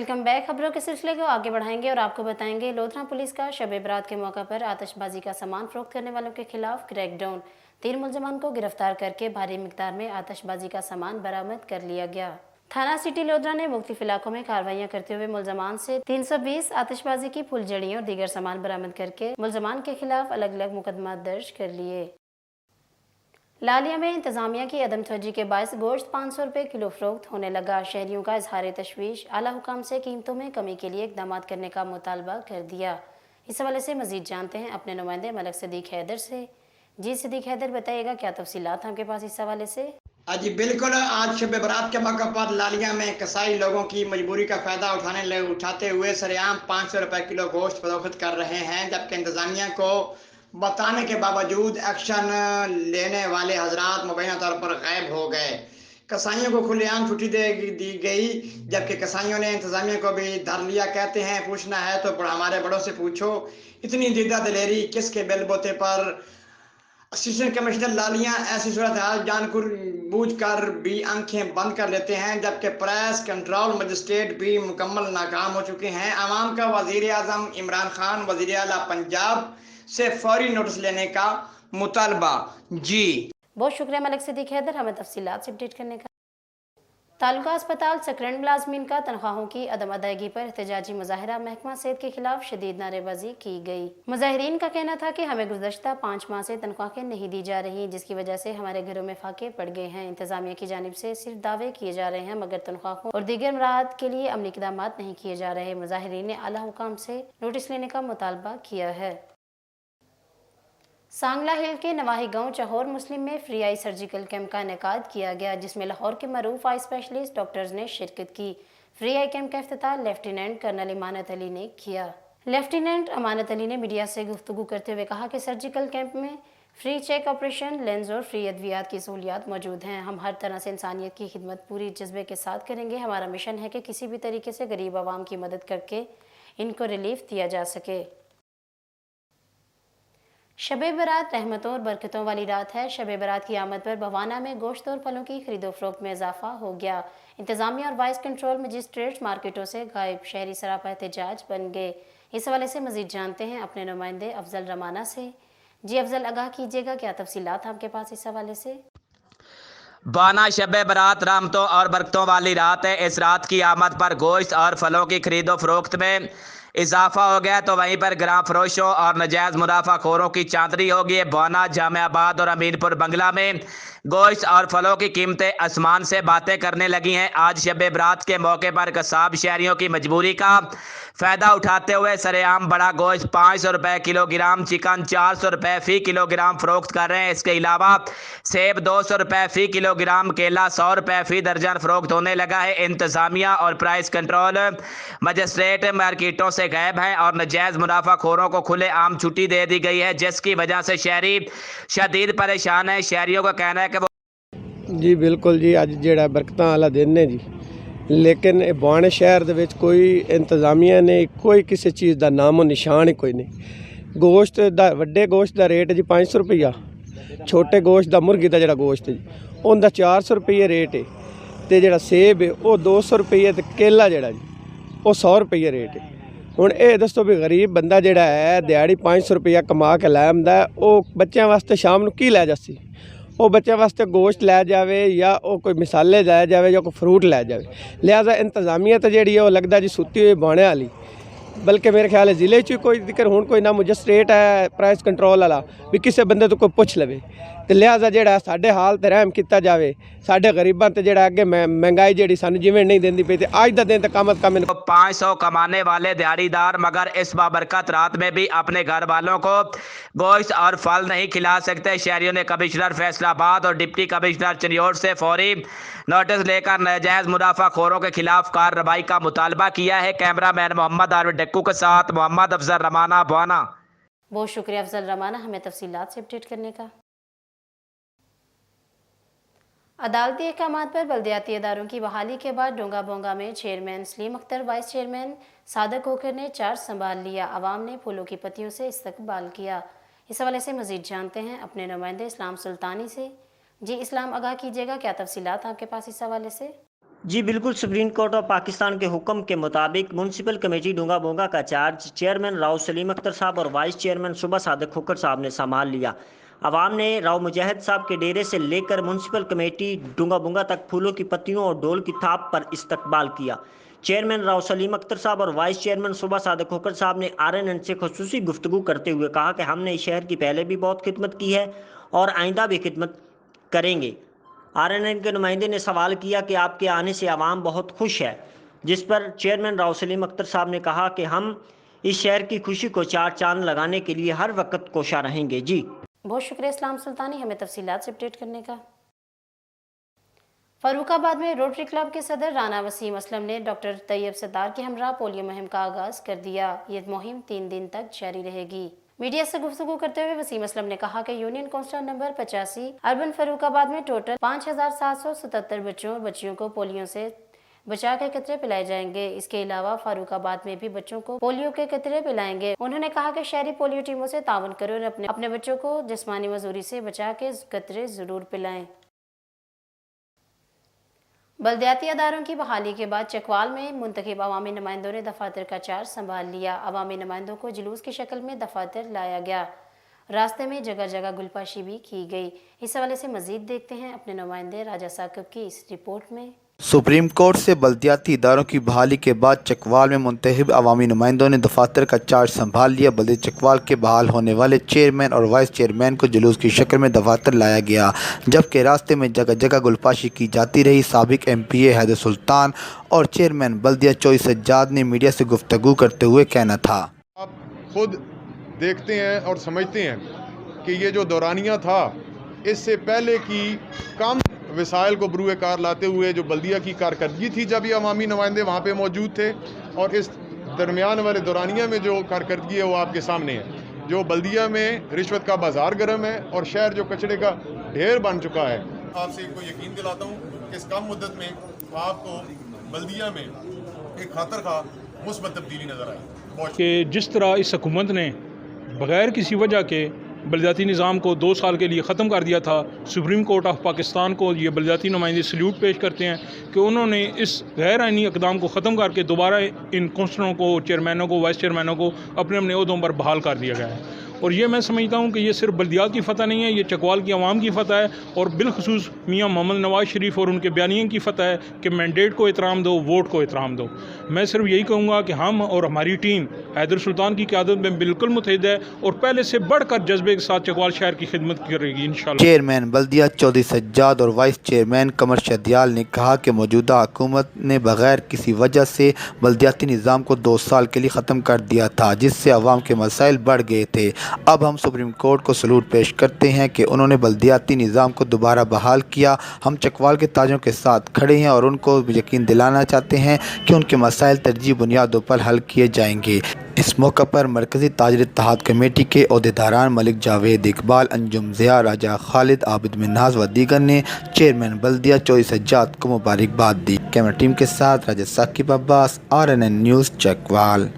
Welcome back. खबरों के सिलसिले को आगे बढ़ाएंगे और आपको बताएंगे लोधरा पुलिस का शब बरात के मौका पर आतिशबाजी का सामान फरोख्त करने वालों के खिलाफ क्रैकडाउन। 3 मुलजमान को गिरफ्तार करके भारी मिकदार में आतिशबाजी का सामान बरामद कर लिया गया। थाना सिटी लोधरा ने मुख्तलिफ इलाकों में कार्रवाइयां करते हुए मुलजमान से 320 आतिशबाजी की फुलझड़ियों और दीगर सामान बरामद करके मुलजमान के खिलाफ अलग अलग मुकदमा दर्ज कर लिए। लालिया में इंतजामिया की अदम तवज्जो के बायस गोश्त 500 रुपये किलो फरोख्त होने लगा। शहरियों का इजहार तशवीश, आला हुकाम से कीमतों में कमी के लिए इकदाम करने का मुतालबा कर दिया। इस हवाले से मजीद जानते हैं अपने नुमाइंदे मलक सदीक हैदर से। जी सदीक हैदर, बताइएगा क्या तफसीलात हैं आपके पास इस हवाले से? जी बिल्कुल, आज शब बरात के मौके पर लालिया में कसाई लोगों की मजबूरी का फायदा उठाते हुए सरेआम 500 रुपये किलो गोश्त फरोख्त कर रहे हैं, जबकि इंतजामिया को बताने के बावजूद एक्शन लेने वाले हजरात मुबैना तौर पर गायब हो गए। कसाईयों को खुलेआम छुट्टी दी गई, जबकि कसाईयों ने इंतजामिया को भी धर लिया। कहते हैं पूछना है तो हमारे बड़ों से पूछो, इतनी जिद्दा दिलेरी किसके बेलबोते पर। असिस्टेंट कमिश्नर लालिया ऐसी सूरत हाल बूझ कर भी आंखें बंद कर लेते हैं, जबकि प्रेस कंट्रोल मजिस्ट्रेट भी मुकम्मल नाकाम हो चुके हैं। आवाम का वजीर आजम इमरान खान वजीर आला पंजाब से फौरी नोटिस लेने का मुतालबा। जी बहुत शुक्रिया मलक सदीक हैदर हमें तफसीलात से अपडेट करने का। तालुका अस्पताल सकरंड मुलाजमीन का तनख्वाहों की अदम अदायगी पर एहतजाजी मुजाहरा, महकमा सेहत के खिलाफ शदीद नारेबाजी की गई। मुजाहिरीन का कहना था कि हमें गुज़श्ता 5 माह से तनख्वाहें नहीं दी जा रही, जिसकी वजह से हमारे घरों में फाके पड़ गए हैं। इंतजामिया की जानिब से सिर्फ दावे किए जा रहे हैं, मगर तनख्वाहों और दीगर मराहत के लिए अमली इक़दाम नहीं किए जा रहे। मुजाहिरीन ने आला हुकाम से नोटिस लेने का मुतालबा किया है। सांगला हिल के नवाही गांव चहौर मुस्लिम में फ्री आई सर्जिकल कैंप का इनेकाद किया गया, जिसमें लाहौर के मरूफ आई स्पेशलिस्ट डॉक्टर्स ने शिरकत की। फ्री आई कैंप का इफ्तिताह लेफ्टिनेंट कर्नल अमानत अली ने किया। लेफ्टिनेंट अमानत अली ने मीडिया से गुफ्तगू करते हुए कहा कि सर्जिकल कैंप में फ्री चेक ऑपरेशन, लेंस और फ्री अद्वियात की सहूलियात मौजूद हैं। हम हर तरह से इंसानियत की खिदमत पूरी जज्बे के साथ करेंगे। हमारा मिशन है कि किसी भी तरीके से गरीब आवाम की मदद करके इनको रिलीफ दिया जा सके। शब बरात रहमतों और बरकतों वाली रात है। शब बरात की आमद पर भवाना में गोश्त और फलों की खरीदो फरोख्त में इजाफा हो गया। इंतजामिया और वाइस कंट्रोल मजिस्ट्रेट मार्केटों से गायब, शहरी सरापा एहतजाज बन गए। इस हवाले से मजीद जानते हैं अपने नुमाइंदे अफजल रमाना से। जी अफजल, आगाह कीजिएगा क्या तफसीलात आपके पास इस हवाले से? बाना शब बरात रहमतों और बरकतों वाली रात है। इस रात की आमद पर गोश्त और फलों की खरीदो फरोख्त में इजाफा हो गया, तो वहीं पर ग्राम फरोशों और नजायज मुनाफाखोरों की चांदनी होगी। बाना, जामियाबाद और अमीनपुर बंगला में गोश्त और फलों की कीमतें आसमान से बातें करने लगी हैं। आज शब बरात के मौके पर कसाब शहरियों की मजबूरी का फ़ायदा उठाते हुए सरेआम बड़ा गोश्त 500 रुपये किलोग्राम, चिकन 400 रुपये फ़ी किलोग्राम फरोख्त कर रहे हैं। इसके अलावा सेब 200 रुपये फ़ी किलोग्राम, केला 100 रुपये फ़ी दर्जन फरोख्त होने लगा है। इंतज़ामिया और प्राइस कंट्रोल मजिस्ट्रेट मार्केटों से गायब हैं और नजायज़ मुनाफाखोरों को खुले आम छुट्टी दे दी गई है, जिसकी वजह से शहरी शदीद परेशान है। शहरियों का कहना है कि जी बिल्कुल जी, अज जिहड़ा बरकतां वाला दिन है जी, लेकिन बाणे शहर दे विच कोई इंतजामिया ने कोई किसी चीज़ का नामो निशान ही कोई नहीं। गोश्त दा वड्डे गोश्त का रेट जी 500 रुपया, छोटे गोश्त का मुर्गी का जिहड़ा गोश्त जी उनका 400 रुपये रेट है, तो जिहड़ा सेब है वो 200 रुपये, तो केला जिहड़ा जी वो 100 रुपये रेट है। हुण ये दसो भी गरीब बंदा जिहड़ा है दिहाड़ी 500 रुपया कमा के लै आंदा, वो बच्चों वास्ते शाम नूं की लै जासी? वो बच्चों वास्ते गोश्त लै जाए या वो कोई मिसाले लै जाए या कोई फ्रूट लै जाए। लिहाजा इंतजामिया तो जी वो लगता जी सुती हुई बाणे वाली, बल्कि मेरे ख्याल है जिले च कोई जिक्र हूँ कोई ना मजिस्ट्रेट है प्राइस कंट्रोल वाला भी किसी बंदे तो कोई पुछ लवे। तो लिहाजा जो साढ़े हाल तो रहम किया जाए, साढ़े गरीबों से जो अगे महंगाई जी सानू जिवें नहीं देंदी पई, अज का दिन तो कम अज कम 500 कमाने वाले दिहाड़ीदार मगर इस बाबरकत रात में भी अपने घर वालों को गोश्त और फल नहीं खिला सकते। शहरियों ने कमिश्नर फैसलाबाद और डिप्टी कमिश्नर चिन्योट से फौरी नोटिस लेकर नाजायज मुनाफाखोरों के खिलाफ कार्रवाई का मुतालबा किया है। कैमरामैन मोहम्मद आरव डक्कू के साथ मोहम्मद अफजल रमाना, बाना। बहुत शुक्रिया अफजल रमाना हमें तफसीलात से अपडेट करने का। अदालती अहकामात पर बल्दियाती इदारों की बहाली के बाद डोंगा बोंगा में chairman Salim Akhtar, vice chairman Sadiq होकर ने चार्ज संभाल लिया। आवाम ने फूलों की पत्तियों से इस्तकबाल किया। इस हवाले से मजीद जानते हैं अपने नुमाइंदे इस्लाम सुल्तानी से। जी इस्लाम, आगाह कीजिएगा क्या तफसीलात आपके पास इस हवाले से? जी बिल्कुल, सुप्रीम कोर्ट ऑफ पाकिस्तान के हुक्म के मुताबिक म्यूनसिपल कमेटी डूंगा बोंगा का चार्ज चेयरमैन राव सलीम अख्तर साहब और वाइस चेयरमैन सुबह सादिक खोखर साहब ने संभाल लिया। आवाम ने राव मुजाहिद साहब के डेरे से लेकर म्यूनसिपल कमेटी डूंगा बोंगा तक फूलों की पत्तियों और डोल की थाप पर इस्तकबाल किया। चेयरमैन राव सलीम अख्तर साहब और वाइस चेयरमैन सुबह सादिक खोखर साहब ने RNN से खुसूसी गुफ्तगू करते हुए कहा कि हमने इस शहर की पहले भी बहुत खिदमत की है और आइंदा भी खिदमत करेंगे। RNN के नुमाइंदे ने सवाल किया कि आपके आने से आवाम बहुत खुश है, जिस पर चेयरमैन राव सलीम अख्तर साहब ने कहा कि हम इस शहर की खुशी को चार चांद लगाने के लिए हर वक्त कोशा रहेंगे। जी बहुत शुक्रिया इस्लाम सुल्तानी हमें तफसीलात से अपडेट करने का। फर्रुखाबाद में रोटरी क्लब के सदर राना वसीम असलम ने डॉक्टर तैयब सत्तार के हमरा पोलियो मुहिम का आगाज कर दिया। ये मुहिम 3 दिन तक जारी रहेगी। मीडिया से गुफ्तगू करते हुए वसीम असलम ने कहा कि union council number 85 urban Farrukhabad में टोटल 5777 बच्चों और बच्चियों को पोलियो से बचा के कतरे पिलाए जाएंगे। इसके अलावा फारूखाबाद में भी बच्चों को पोलियो के कतरे पिलाएंगे। उन्होंने कहा कि शहरी पोलियो टीमों से ताउन करें और अपने बच्चों को जिस्मानी मजदूरी से बचा के कतरे जरूर पिलाएं। बल्दियाती अदारों की बहाली के बाद चकवाल में मुंतखब अवामी नुमाइंदों ने दफातर का चार्ज संभाल लिया। अवामी नुमाइंदों को जुलूस की शक्ल में दफातर लाया गया। रास्ते में जगह जगह गुलपाशी भी की गई। इस हवाले से मजीद देखते हैं अपने नुमाइंदे राजा साकिब की इस रिपोर्ट में। सुप्रीम कोर्ट से बल्दियाती इदारों की बहाली के बाद चकवाल में मुंतखब अवामी नुमाइंदों ने दफातर का चार्ज संभाल लिया। बल्दी चकवाल के बहाल होने वाले चेयरमैन और वाइस चेयरमैन को जुलूस की शक्ल में दफातर लाया गया, जबकि रास्ते में जगह जगह गुलपाशी की जाती रही। साबिक MPA हैदर सुल्तान और चेयरमैन बल्दिया चोई सज्जाद ने मीडिया से गुफ्तगू करते हुए कहना था, आप खुद देखते हैं और समझते हैं कि ये जो दौरानिया था, इससे पहले की कम वसाइल को बरूए कार लाते हुए जो बल्दिया की कारकर्दगी थी जब ये अवामी नुमाइंदे वहाँ पे मौजूद थे, और इस दरमियान वाले दौरानिया में जो कारकर्दगी है वो आपके सामने है। जो बल्दिया में रिश्वत का बाजार गर्म है और शहर जो कचरे का ढेर बन चुका है। आपसे को यकीन दिलाता हूँ कि इस कम मुद्दत में आपको बल्दिया में एक खातर खा मुस्बत तब्दीली नज़र आई कि जिस तरह इस हुकूमत ने बग़ैर किसी वजह के बलदियाती निज़ाम को 2 साल के लिए ख़त्म कर दिया था। सुप्रीम कोर्ट ऑफ पाकिस्तान को ये बलदियाती नुमाइंदे सल्यूट पेश करते हैं कि उन्होंने इस गैर आइनी इक़दाम को ख़त्म करके दोबारा इन कौंसलरों को, चेयरमैनों को, वाइस चेयरमैनों को अपने अपने ओहदों पर बहाल कर दिया गया है। और ये मैं समझता हूँ कि ये सिर्फ बल्दियात की फ़तह नहीं है, ये चकवाल की आवाम की फ़तह है और बिलखसूस मियाँ मोहम्मद नवाज़ शरीफ और उनके बयानियों की फ़तह है कि मैंडेट को एहतराम दो, वोट को एहतराम दो। मैं सिर्फ यही कहूँगा कि हम और हमारी टीम हैदर सुल्तान की क़यादत में बिल्कुल मुतहिद है और पहले से बढ़कर जज्बे के साथ चकवाल शहर की खिदमत करेगी इंशाअल्लाह। चेयरमैन बल्दिया चौधरी सज्जाद और वाइस चेयरमैन कमर शदियाल ने कहा कि मौजूदा हुकूमत ने बगैर किसी वजह से बल्दियाती निज़ाम को 2 साल के लिए ख़त्म कर दिया था, जिससे अवाम के मसाइल बढ़ गए थे। अब हम सुप्रीम कोर्ट को सलूट पेश करते हैं कि उन्होंने बल्दियाती निज़ाम को दोबारा बहाल किया। हम चकवाल के ताजों के साथ खड़े हैं और उनको यकीन दिलाना चाहते हैं कि उनके मसाइल तरजीह बुनियादों पर हल किए जाएंगे। इस मौका पर मरकज़ी ताजर इत्तेहाद कमेटी के अहदेदारान मलिक जावेद इकबाल, अंजुम ज़िया, राजा खालिद, आबिद मिन्हाज व दीगर ने चेयरमैन बल्दिया चोई सज्जाद को मुबारकबाद दी। कैमरा टीम के साथ राजा साकिब अब्बास, RNN न्यूज़ चकवाल।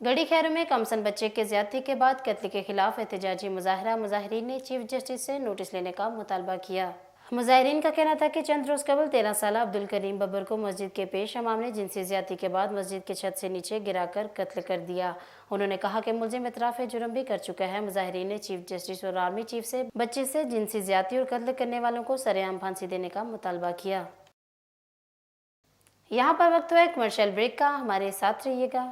गढ़ी खैर में कमसन बच्चे के ज्यादती के बाद कत्ल के खिलाफ एहतजाजी मुजाहरा, मुजाहिरीन ने चीफ जस्टिस से नोटिस लेने का मुतालबा किया। मुजाहिरीन का कहना था कि चंद रोज़ कबल 13 साला अब्दुल करीम बब्बर को मस्जिद के पेश इमाम ने जिनसी ज्यादती के बाद मस्जिद के छत से नीचे गिराकर कत्ल कर दिया। उन्होंने कहा कि मुलजिम इतराफ़ जुर्म भी कर चुका है। मुजाहिरीन ने चीफ जस्टिस और आर्मी चीफ से बच्चे से जिनसी ज्यादती और कत्ल करने वालों को सरेआम फांसी देने का मुतालबा किया। यहाँ पर वक्त हुआ कमर्शियल ब्रेक का, हमारे साथ रहिएगा।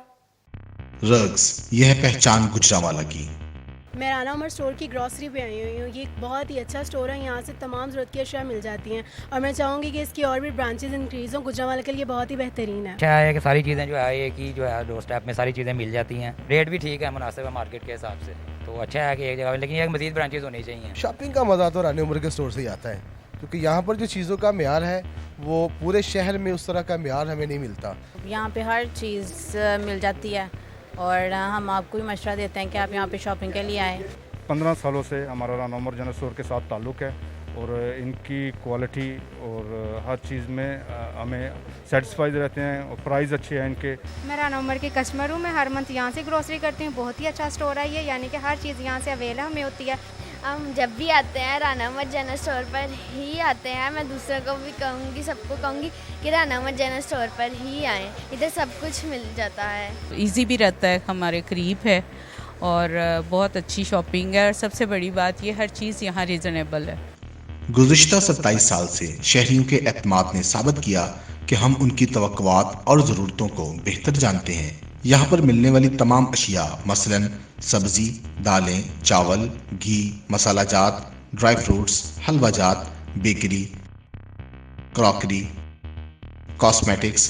रग्स, यह पहचान गुजरांवाला की। मैं राना उमर स्टोर की ग्रॉसरी पे आई हुई हूँ। ये एक बहुत ही अच्छा स्टोर है, यहाँ से तमाम ज़रूरत की अशिया मिल जाती हैं और मैं चाहूँगी कि इसकी और भी ब्रांचेज इंक्रीज़ हों। गुजरांवाला के लिए बहुत ही बेहतरीन है। अच्छा है कि सारी चीज़ें जो है एक ही जो है डोर स्टेप में सारी चीज़ें मिल जाती हैं, रेट भी ठीक है, मुनासिब है मार्केट के हिसाब से, तो अच्छा है कि एक जगह, लेकिन एक मज़ीद ब्रांचेज होनी चाहिए। शॉपिंग का मज़ा तो राना उमर के स्टोर से ही आता है, क्योंकि यहाँ पर जो चीज़ों का म्यार है वो पूरे शहर में उस तरह का म्यार हमें नहीं मिलता। यहाँ पे हर चीज़ मिल जाती है और हम आपको भी मशवरा देते हैं कि आप यहाँ पे शॉपिंग के लिए आएँ। 15 सालों से हमारा राना उमर जनरल स्टोर के साथ ताल्लुक़ है और इनकी क्वालिटी और हर चीज़ में हमें सेटिस्फाइड रहते हैं और प्राइस अच्छे हैं इनके। मैं राना उमर की कस्टमर हूँ, मैं हर मंथ यहाँ से ग्रोसरी करती हूँ। बहुत ही अच्छा स्टोर है ये, यानी कि हर चीज़ यहाँ से अवेलेबल हमें होती है। हम जब भी आते हैं राना अहमद जनरल स्टोर पर ही आते हैं। मैं दूसरों को भी कहूँगी, सबको कहूँगी कि राना अहमद जनरल स्टोर पर ही आएँ, इधर सब कुछ मिल जाता है। इजी भी रहता है, हमारे करीब है और बहुत अच्छी शॉपिंग है और सबसे बड़ी बात ये हर चीज़ यहाँ रीज़नेबल है। गुज़िश्ता 27 साल से शहरियों के एतमाद ने साबित किया कि हम उनकी तवक्कुआत और ज़रूरतों को बेहतर जानते हैं। यहाँ पर मिलने वाली तमाम अशिया मसलन सब्ज़ी, दालें, चावल, घी, मसाला जात, ड्राई फ्रूट्स, हलवा जात, bakery, crockery, cosmetics,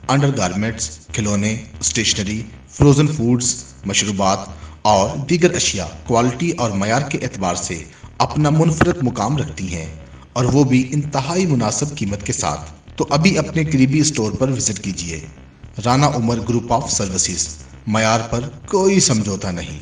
under garments, खिलौने, स्टेशनरी, फ्रोज़न फूड्स, मशरूबात और दीगर अशिया क्वालिटी और मयार के एतबार से अपना मुनफरद मुकाम रखती हैं और वो भी इंतहाई मुनासिब कीमत के साथ। तो अभी अपने करीबी स्टोर पर विजिट कीजिए। Rana Umar group of services, मयार पर कोई समझौता नहीं।